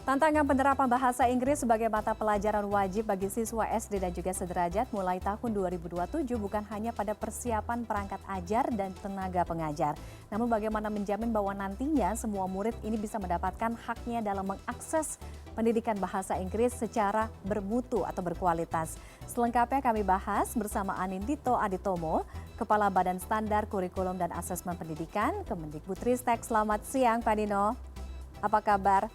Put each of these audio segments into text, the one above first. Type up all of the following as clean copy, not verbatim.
Tantangan penerapan bahasa Inggris sebagai mata pelajaran wajib bagi siswa SD dan juga sederajat mulai tahun 2027 bukan hanya pada persiapan perangkat ajar dan tenaga pengajar. Namun bagaimana menjamin bahwa nantinya semua murid ini bisa mendapatkan haknya dalam mengakses pendidikan bahasa Inggris secara bermutu atau berkualitas. Selengkapnya kami bahas bersama Anindito Aditomo, Kepala Badan Standar Kurikulum dan Asesmen Pendidikan, Kemendikbudristek. Selamat siang Pak Dino, apa kabar?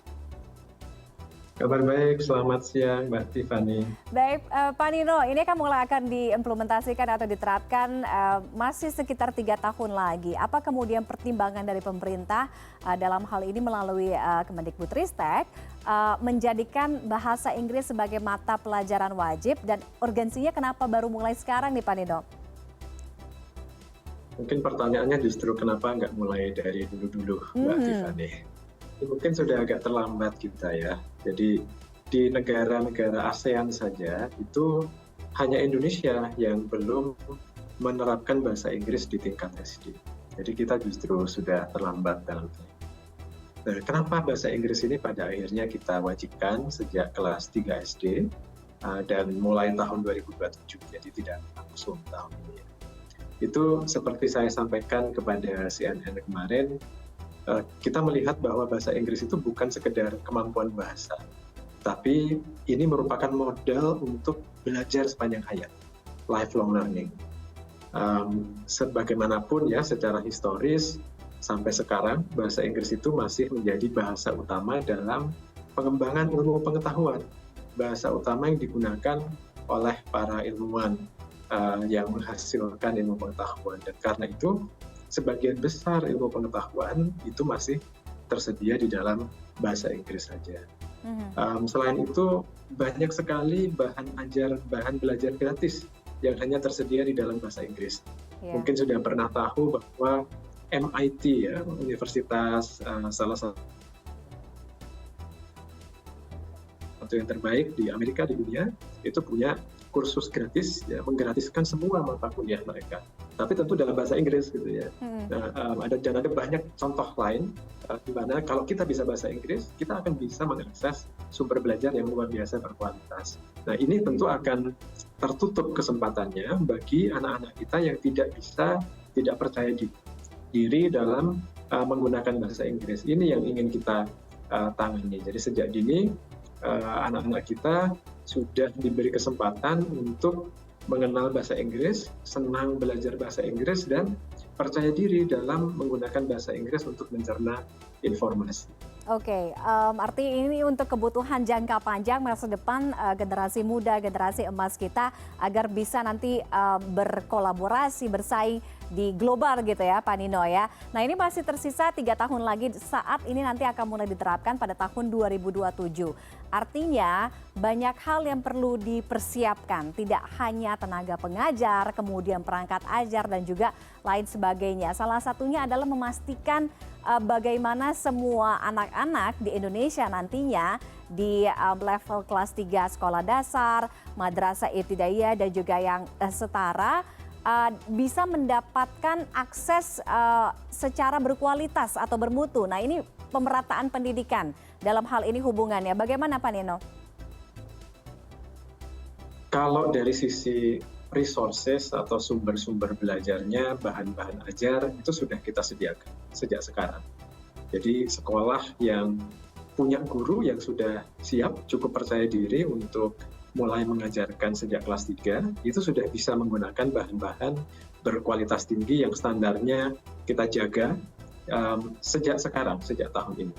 Kabar baik, selamat siang Mbak Tiffany. Baik, Pak Nino, ini kan mulai akan diimplementasikan atau diterapkan masih sekitar 3 tahun lagi. Apa kemudian pertimbangan dari pemerintah dalam hal ini melalui Kemendikbudristek menjadikan bahasa Inggris sebagai mata pelajaran wajib dan urgensinya kenapa baru mulai sekarang nih Pak Nino? Mungkin pertanyaannya justru kenapa nggak mulai dari dulu-dulu Mbak Tiffany. Mungkin sudah agak terlambat kita ya. Jadi di negara-negara ASEAN saja itu hanya Indonesia yang belum menerapkan bahasa Inggris di tingkat SD. Jadi kita justru sudah terlambat dalam hal ini. Nah, kenapa bahasa Inggris ini pada akhirnya kita wajibkan sejak kelas 3 SD dan mulai tahun 2027, jadi tidak langsung tahun ini. Itu seperti saya sampaikan kepada CNN kemarin, kita melihat bahwa bahasa Inggris itu bukan sekedar kemampuan bahasa, tapi ini merupakan modal untuk belajar sepanjang hayat, lifelong learning. Sebagaimanapun ya secara historis sampai sekarang bahasa Inggris itu masih menjadi bahasa utama dalam pengembangan ilmu pengetahuan, bahasa utama yang digunakan oleh para ilmuwan yang menghasilkan ilmu pengetahuan, dan karena itu sebagian besar ilmu pengetahuan itu masih tersedia di dalam bahasa Inggris saja. Selain itu banyak sekali bahan belajar gratis yang hanya tersedia di dalam bahasa Inggris. Mungkin sudah pernah tahu bahwa MIT ya, universitas salah satu yang terbaik di Amerika, di dunia, itu punya kursus gratis ya, menggratiskan semua mata kuliah mereka, tapi tentu dalam bahasa Inggris gitu ya. Nah, ada banyak contoh lain di mana kalau kita bisa bahasa Inggris, kita akan bisa mengakses sumber belajar yang luar biasa berkualitas. Nah, ini tentu akan tertutup kesempatannya bagi anak-anak kita yang tidak percaya diri dalam menggunakan bahasa Inggris. Ini yang ingin kita tangani. Jadi sejak dini anak-anak kita sudah diberi kesempatan untuk mengenal bahasa Inggris, senang belajar bahasa Inggris, dan percaya diri dalam menggunakan bahasa Inggris untuk mencerna informasi. Oke, artinya ini untuk kebutuhan jangka panjang masa depan generasi muda, generasi emas kita agar bisa nanti berkolaborasi, bersaing di global gitu ya Pak Nino ya. Nah ini masih tersisa 3 tahun lagi saat ini nanti akan mulai diterapkan pada tahun 2027. Artinya banyak hal yang perlu dipersiapkan, tidak hanya tenaga pengajar, kemudian perangkat ajar dan juga lain sebagainya. Salah satunya adalah memastikan bagaimana semua anak-anak di Indonesia nantinya di level kelas 3 sekolah dasar, madrasah ibtidaiyah dan juga yang setara bisa mendapatkan akses secara berkualitas atau bermutu. Nah ini pemerataan pendidikan dalam hal ini hubungannya. Bagaimana Pak Nino? Kalau dari sisi resources atau sumber-sumber belajarnya, bahan-bahan ajar itu sudah kita sediakan sejak sekarang. Jadi sekolah yang punya guru yang sudah siap, cukup percaya diri untuk mulai mengajarkan sejak kelas 3, itu sudah bisa menggunakan bahan-bahan berkualitas tinggi yang standarnya kita jaga sejak sekarang, sejak tahun ini.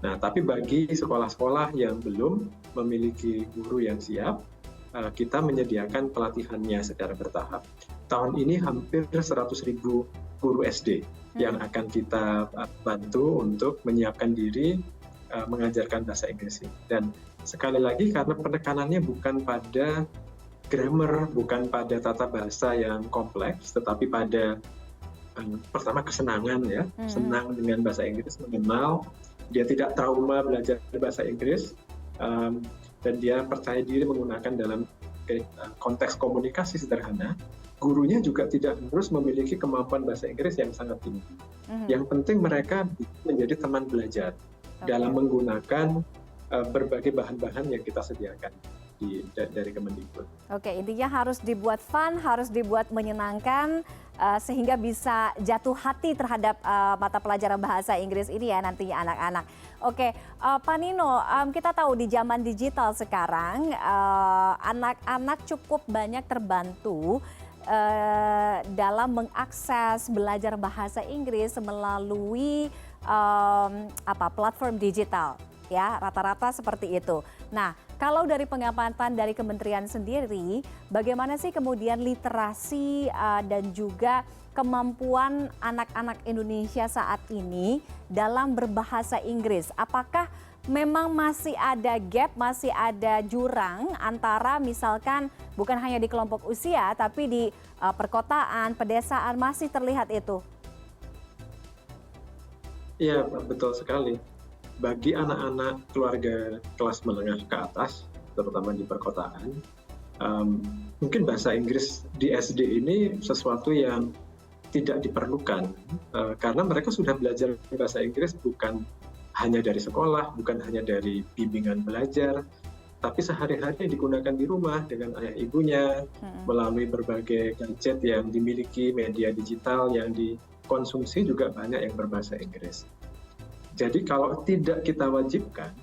Nah, tapi bagi sekolah-sekolah yang belum memiliki guru yang siap, kita menyediakan pelatihannya secara bertahap. Tahun ini hampir 100.000 guru SD yang akan kita bantu untuk menyiapkan diri mengajarkan bahasa Inggris ini. Dan sekali lagi karena penekanannya bukan pada grammar, bukan pada tata bahasa yang kompleks, tetapi pada pertama kesenangan ya, senang dengan bahasa Inggris, mengenal, dia tidak trauma belajar bahasa Inggris, dan dia percaya diri menggunakan dalam konteks komunikasi sederhana. Gurunya juga tidak harus memiliki kemampuan bahasa Inggris yang sangat tinggi. Yang penting mereka menjadi teman belajar dalam menggunakan berbagai bahan-bahan yang kita sediakan dari Kemendikbud. Oke, intinya harus dibuat fun, harus dibuat menyenangkan, sehingga bisa jatuh hati terhadap mata pelajaran bahasa Inggris ini ya nantinya anak-anak. Oke, Pak Nino, kita tahu di zaman digital sekarang anak-anak cukup banyak terbantu dalam mengakses belajar bahasa Inggris melalui platform digital. Ya, rata-rata seperti itu. Nah, kalau dari pengamatan dari kementerian sendiri, bagaimana sih kemudian literasi dan juga kemampuan anak-anak Indonesia saat ini dalam berbahasa Inggris? Apakah memang masih ada gap, masih ada jurang antara misalkan bukan hanya di kelompok usia, tapi di perkotaan, pedesaan masih terlihat itu? Iya, betul sekali. Bagi anak-anak keluarga kelas menengah ke atas, terutama di perkotaan, mungkin bahasa Inggris di SD ini sesuatu yang tidak diperlukan, karena mereka sudah belajar bahasa Inggris bukan hanya dari sekolah, bukan hanya dari bimbingan belajar, tapi sehari-hari digunakan di rumah dengan ayah ibunya, melalui berbagai gadget yang dimiliki, media digital yang dikonsumsi juga banyak yang berbahasa Inggris. Jadi kalau tidak kita wajibkan,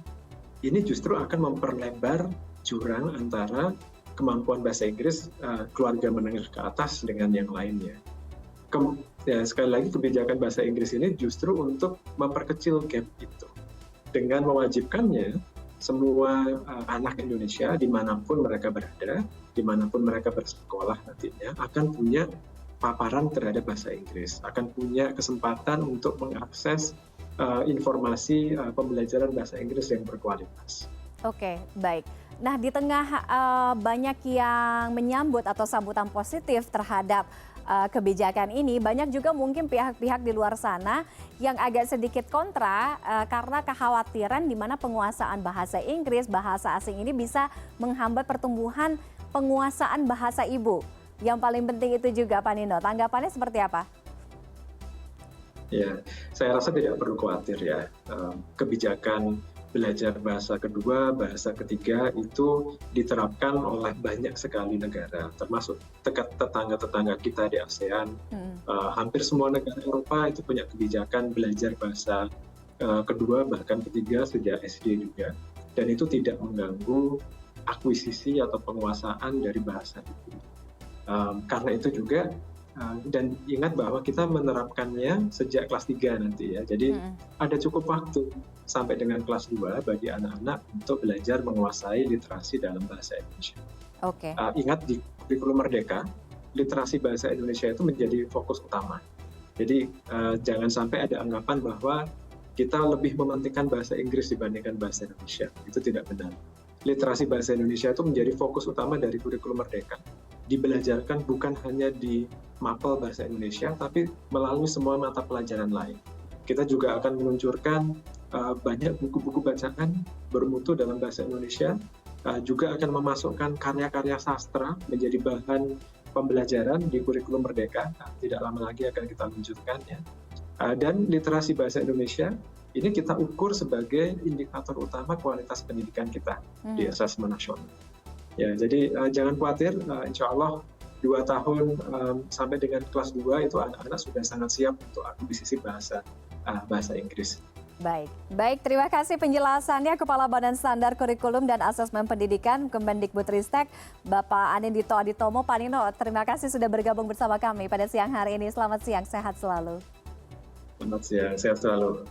ini justru akan memperlebar jurang antara kemampuan bahasa Inggris keluarga menengah ke atas dengan yang lainnya. Sekali lagi kebijakan bahasa Inggris ini justru untuk memperkecil gap itu. Dengan mewajibkannya, semua anak Indonesia dimanapun mereka berada, dimanapun mereka bersekolah nantinya akan punya paparan terhadap bahasa Inggris, akan punya kesempatan untuk mengakses informasi pembelajaran bahasa Inggris yang berkualitas. Oke, baik. Nah, di tengah banyak yang menyambut atau sambutan positif terhadap kebijakan ini, banyak juga mungkin pihak-pihak di luar sana yang agak sedikit kontra karena kekhawatiran di mana penguasaan bahasa Inggris, bahasa asing ini bisa menghambat pertumbuhan penguasaan bahasa ibu. Yang paling penting itu juga, Pak Nino. Tanggapannya seperti apa? Ya, saya rasa tidak perlu khawatir ya. Kebijakan belajar bahasa kedua, bahasa ketiga itu diterapkan oleh banyak sekali negara, termasuk tetangga-tetangga kita di ASEAN. Hampir semua negara Eropa itu punya kebijakan belajar bahasa kedua, bahkan ketiga sejak SD juga. Dan itu tidak mengganggu akuisisi atau penguasaan dari bahasa itu. Karena itu juga, dan ingat bahwa kita menerapkannya sejak kelas 3 nanti ya. Jadi ada cukup waktu sampai dengan kelas 2 bagi anak-anak untuk belajar menguasai literasi dalam bahasa Indonesia. Oke. Ingat di kurikulum Merdeka, literasi bahasa Indonesia itu menjadi fokus utama. Jadi jangan sampai ada anggapan bahwa kita lebih mementingkan bahasa Inggris dibandingkan bahasa Indonesia. Itu tidak benar. Literasi bahasa Indonesia itu menjadi fokus utama dari kurikulum Merdeka. Dibelajarkan bukan hanya di mapel bahasa Indonesia, tapi melalui semua mata pelajaran lain. Kita juga akan meluncurkan banyak buku-buku bacaan bermutu dalam bahasa Indonesia, juga akan memasukkan karya-karya sastra menjadi bahan pembelajaran di kurikulum Merdeka. Tidak lama lagi akan kita luncurkannya. Dan literasi bahasa Indonesia ini kita ukur sebagai indikator utama kualitas pendidikan kita di asesmen nasional. Ya, jadi jangan khawatir, insya Allah 2 tahun sampai dengan kelas 2 itu anak-anak sudah sangat siap untuk akuisisi bahasa Inggris. Baik, terima kasih penjelasannya Kepala Badan Standar Kurikulum dan Asesmen Pendidikan Kemendikbudristek, Bapak Anindito Aditomo. Pak Nino, terima kasih sudah bergabung bersama kami pada siang hari ini. Selamat siang, sehat selalu. Selamat siang, sehat selalu.